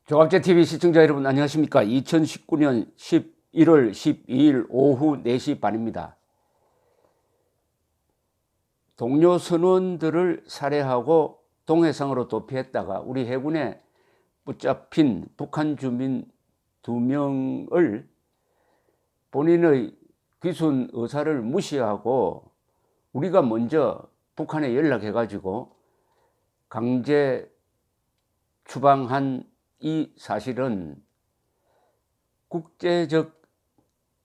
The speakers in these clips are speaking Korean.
조갑제TV 시청자 여러분 안녕하십니까. 2019년 11월 12일 오후 4시 반입니다. 동료 선원들을 살해하고 동해상으로 도피했다가 우리 해군에 붙잡힌 북한 주민 2명을 본인의 귀순 의사를 무시하고 우리가 먼저 북한에 연락해가지고 강제 추방한 이 사실은 국제적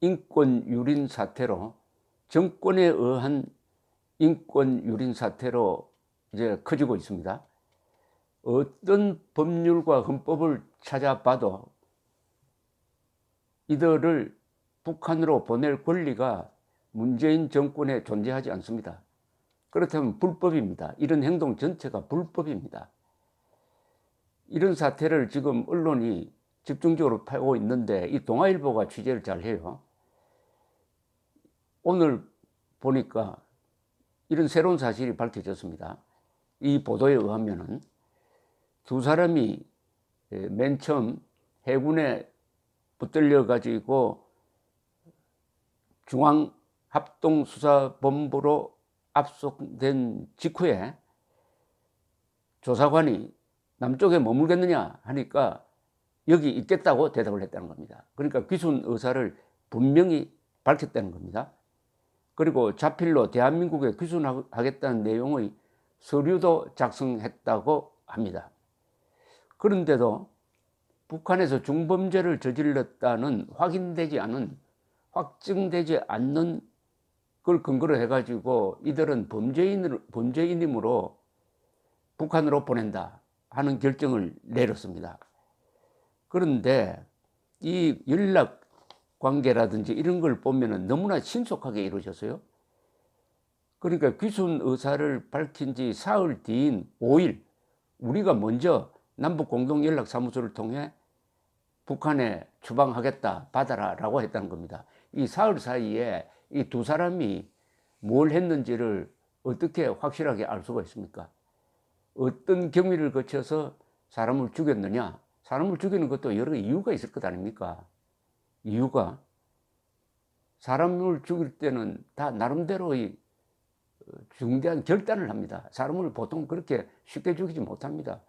인권 유린 사태로, 정권에 의한 인권 유린 사태로 이제 커지고 있습니다. 어떤 법률과 헌법을 찾아봐도 이들을 북한으로 보낼 권리가 문재인 정권에 존재하지 않습니다. 그렇다면 불법입니다. 이런 행동 전체가 불법입니다. 이런 사태를 지금 언론이 집중적으로 파고 있는데 이 동아일보가 취재를 잘 해요. 오늘 보니까 이런 새로운 사실이 밝혀졌습니다. 이 보도에 의하면은 두 사람이 맨 처음 해군에 붙들려 가지고 중앙합동수사본부로 압송된 직후에 조사관이 남쪽에 머물겠느냐 하니까 여기 있겠다고 대답을 했다는 겁니다. 그러니까 귀순 의사를 분명히 밝혔다는 겁니다. 그리고 자필로 대한민국에 귀순하겠다는 내용의 서류도 작성했다고 합니다. 그런데도 북한에서 중범죄를 저질렀다는 확증되지 않는 걸 근거로 해가지고 이들은 범죄인이므로 북한으로 보낸다 하는 결정을 내렸습니다. 그런데 이 연락 관계라든지 이런 걸 보면은 너무나 신속하게 이루어졌어요. 그러니까 귀순 의사를 밝힌 지 사흘 뒤인 5일 우리가 먼저 남북공동연락사무소를 통해 북한에 추방하겠다 받아라 라고 했다는 겁니다. 이 사흘 사이에 이 두 사람이 뭘 했는지를 어떻게 확실하게 알 수가 있습니까? 어떤 경위를 거쳐서 사람을 죽였느냐? 사람을 죽이는 것도 여러 이유가 있을 것 아닙니까? 이유가 사람을 죽일 때는 다 나름대로의 중대한 결단을 합니다. 사람을 보통 그렇게 쉽게 죽이지 못합니다.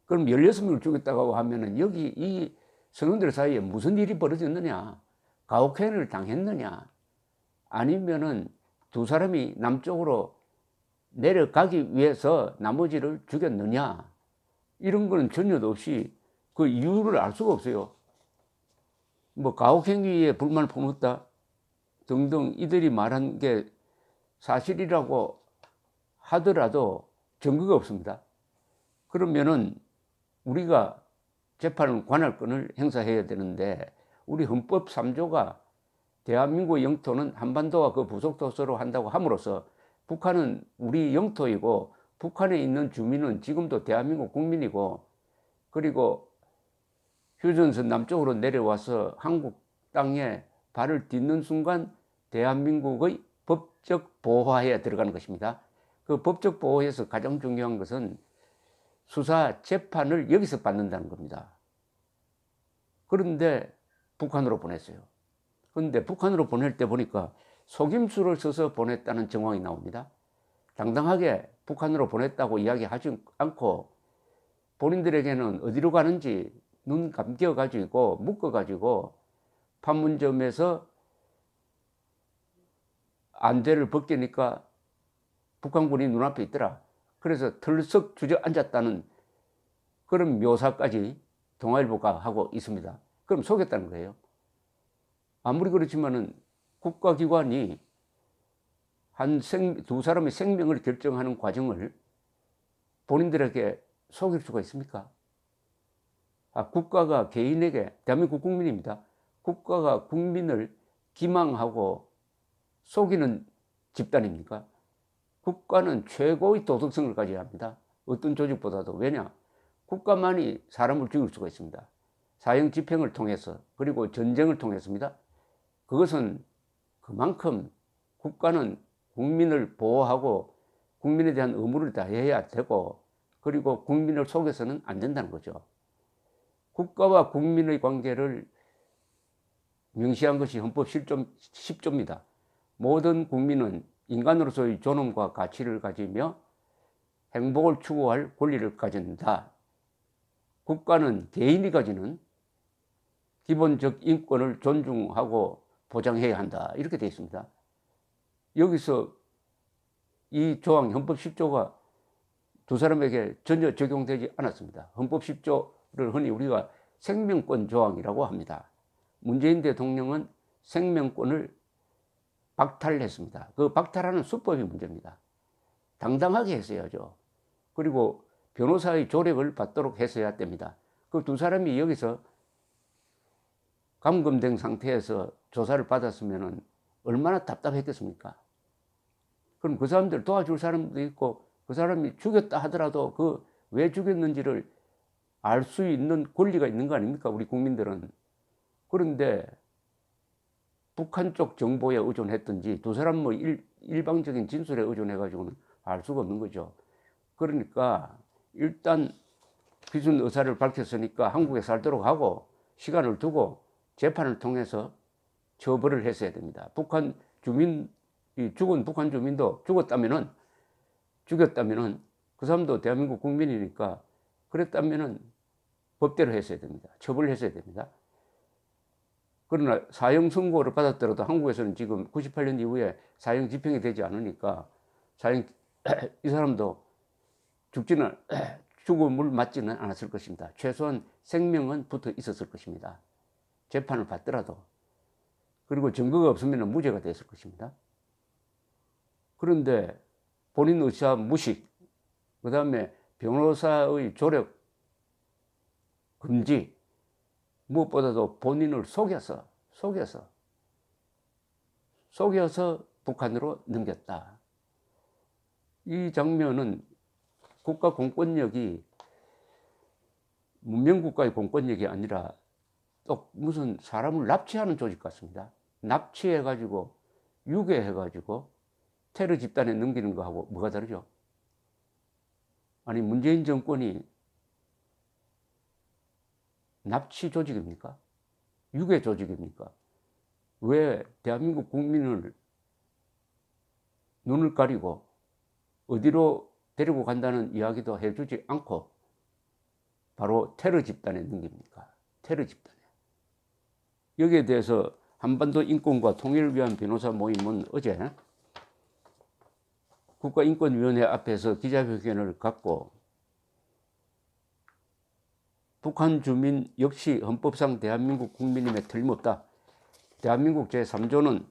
그럼 16명을 죽였다고 하면은 여기 이 선원들 사이에 무슨 일이 벌어졌느냐? 가혹행위를 당했느냐? 아니면은 두 사람이 남쪽으로 내려가기 위해서 나머지를 죽였느냐? 이런 거는 전혀 없이 그 이유를 알 수가 없어요. 뭐 가혹행위에 불만을 품었다 등등 이들이 말한 게 사실이라고 하더라도 증거가 없습니다. 그러면은 우리가 재판을 관할권을 행사해야 되는데 우리 헌법 3조가 대한민국 영토는 한반도와 그 부속도서로 한다고 함으로써 북한은 우리 영토이고 북한에 있는 주민은 지금도 대한민국 국민이고 그리고 휴전선 남쪽으로 내려와서 한국 땅에 발을 딛는 순간 대한민국의 법적 보호하에 들어가는 것입니다. 그 법적 보호에서 가장 중요한 것은 수사 재판을 여기서 받는다는 겁니다. 그런데 북한으로 보냈어요. 그런데 북한으로 보낼 때 보니까 속임수를 써서 보냈다는 정황이 나옵니다. 당당하게 북한으로 보냈다고 이야기하지 않고 본인들에게는 어디로 가는지 눈 감겨가지고 묶어가지고 판문점에서 안대를 벗기니까 북한군이 눈앞에 있더라. 그래서 털썩 주저앉았다는 그런 묘사까지 동아일보가 하고 있습니다. 그럼 속였다는 거예요. 아무리 그렇지만은 국가기관이 두 사람의 생명을 결정하는 과정을 본인들에게 속일 수가 있습니까? 국가가 개인에게, 대한민국 국민입니다. 국가가 국민을 기망하고 속이는 집단입니까? 국가는 최고의 도덕성을 가져야 합니다. 어떤 조직보다도. 왜냐? 국가만이 사람을 죽일 수가 있습니다. 사형 집행을 통해서 그리고 전쟁을 통해서입니다. 그것은 그만큼 국가는 국민을 보호하고 국민에 대한 의무를 다해야 되고 그리고 국민을 속여서는 안 된다는 거죠. 국가와 국민의 관계를 명시한 것이 헌법 10조입니다. 모든 국민은 인간으로서의 존엄과 가치를 가지며 행복을 추구할 권리를 가진다. 국가는 개인이 가지는 기본적 인권을 존중하고 보장해야 한다. 이렇게 되어 있습니다. 여기서 이 조항 헌법 10조가 두 사람에게 전혀 적용되지 않았습니다. 헌법 10조를 흔히 우리가 생명권 조항이라고 합니다. 문재인 대통령은 생명권을 박탈했습니다. 그 박탈하는 수법이 문제입니다. 당당하게 했어야죠. 그리고 변호사의 조력을 받도록 했어야 됩니다. 그 두 사람이 여기서 감금된 상태에서 조사를 받았으면 얼마나 답답했겠습니까? 그럼 그 사람들 도와줄 사람도 있고 그 사람이 죽였다 하더라도 그 왜 죽였는지를 알 수 있는 권리가 있는 거 아닙니까? 우리 국민들은. 그런데 북한 쪽 정보에 의존했든지 두 사람 뭐 일방적인 진술에 의존해가지고는 알 수가 없는 거죠. 그러니까 일단 기준 의사를 밝혔으니까 한국에 살도록 하고 시간을 두고 재판을 통해서 처벌을 했어야 됩니다. 북한 주민, 죽은 북한 주민도 죽였다면은 그 사람도 대한민국 국민이니까 그랬다면은 법대로 했어야 됩니다. 처벌을 했어야 됩니다. 그러나 사형 선고를 받았더라도 한국에서는 지금 98년 이후에 사형 집행이 되지 않으니까 이 사람도 죽음을 맞지는 않았을 것입니다. 최소한 생명은 붙어 있었을 것입니다. 재판을 받더라도. 그리고 증거가 없으면 무죄가 됐을 것입니다. 그런데 본인 의사 무식, 그 다음에 변호사의 조력 금지, 무엇보다도 본인을 속여서 북한으로 넘겼다. 이 장면은 국가 공권력이 문명국가의 공권력이 아니라 또 무슨 사람을 납치하는 조직 같습니다. 납치해가지고 유괴해가지고 테러 집단에 넘기는 거하고 뭐가 다르죠? 아니 문재인 정권이 납치 조직입니까? 유괴 조직입니까? 왜 대한민국 국민을 눈을 가리고 어디로 데리고 간다는 이야기도 해주지 않고 바로 테러 집단에 넘깁니까? 테러 집단에. 여기에 대해서 한반도 인권과 통일을 위한 변호사 모임은 어제 국가인권위원회 앞에서 기자회견을 갖고 북한 주민 역시 헌법상 대한민국 국민임에 틀림없다. 대한민국 제3조는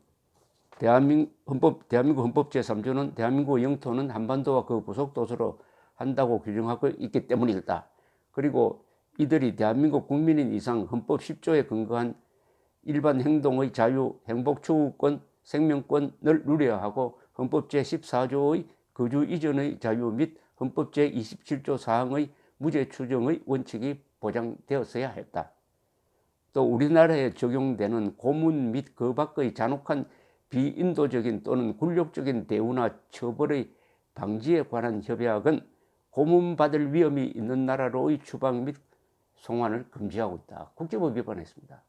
대한민국 헌법 제3조는 대한민국 영토는 한반도와 그 부속 도서로 한다고 규정하고 있기 때문이다. 그리고 이들이 대한민국 국민인 이상 헌법 10조에 근거한 일반 행동의 자유, 행복 추구권, 생명권을 누려야 하고 헌법 제14조의 거주 이전의 자유 및 헌법 제27조 사항의 무죄 추정의 원칙이 보장되었어야 했다. 또 우리나라에 적용되는 고문 및 그 밖의 잔혹한 비인도적인 또는 굴욕적인 대우나 처벌의 방지에 관한 협약은 고문받을 위험이 있는 나라로의 추방 및 송환을 금지하고 있다. 국제법 위반했습니다.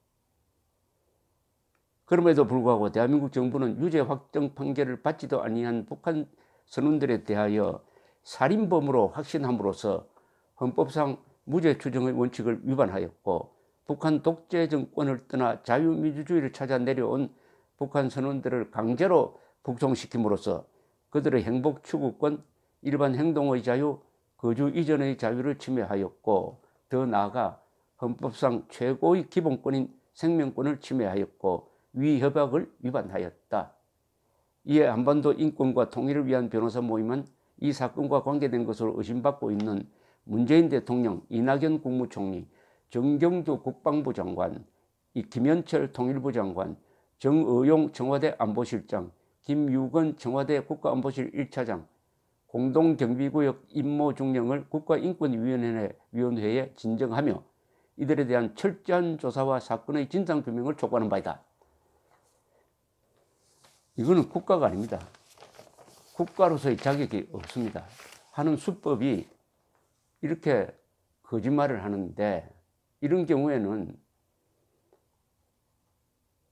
그럼에도 불구하고 대한민국 정부는 유죄 확정 판결을 받지도 아니한 북한 선원들에 대하여 살인범으로 확신함으로써 헌법상 무죄 추정의 원칙을 위반하였고 북한 독재 정권을 떠나 자유민주주의를 찾아 내려온 북한 선원들을 강제로 북송시킴으로써 그들의 행복 추구권, 일반 행동의 자유, 거주 이전의 자유를 침해하였고 더 나아가 헌법상 최고의 기본권인 생명권을 침해하였고 위 협약을 위반하였다. 이에 한반도 인권과 통일을 위한 변호사 모임은 이 사건과 관계된 것으로 의심받고 있는 문재인 대통령, 이낙연 국무총리, 정경주 국방부 장관, 김현철 통일부 장관, 정의용 청와대 안보실장, 김유건 청와대 국가안보실 1차장, 공동경비구역 임모 중령을 국가인권위원회에 진정하며 이들에 대한 철저한 조사와 사건의 진상규명을 촉구하는 바이다. 이거는 국가가 아닙니다. 국가로서의 자격이 없습니다. 하는 수법이 이렇게 거짓말을 하는데 이런 경우에는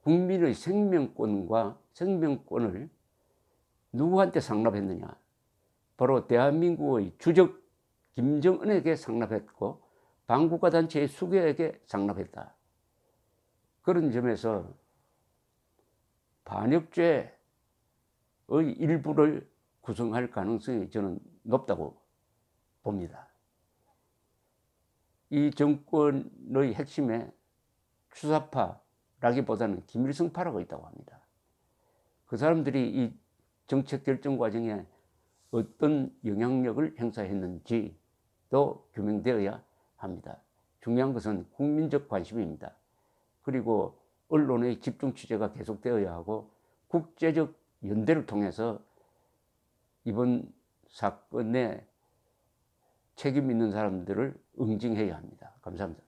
국민의 생명권과 생명권을 누구한테 상납했느냐? 바로 대한민국의 주적 김정은에게 상납했고 반국가단체의 수교에게 상납했다. 그런 점에서 반역죄의 일부를 구성할 가능성이 저는 높다고 봅니다. 이 정권의 핵심에 추사파라기보다는 김일성파라고 있다고 합니다. 그 사람들이 이 정책 결정 과정에 어떤 영향력을 행사했는지도 규명되어야 합니다. 중요한 것은 국민적 관심입니다. 그리고 언론의 집중 취재가 계속되어야 하고 국제적 연대를 통해서 이번 사건에 책임 있는 사람들을 응징해야 합니다. 감사합니다.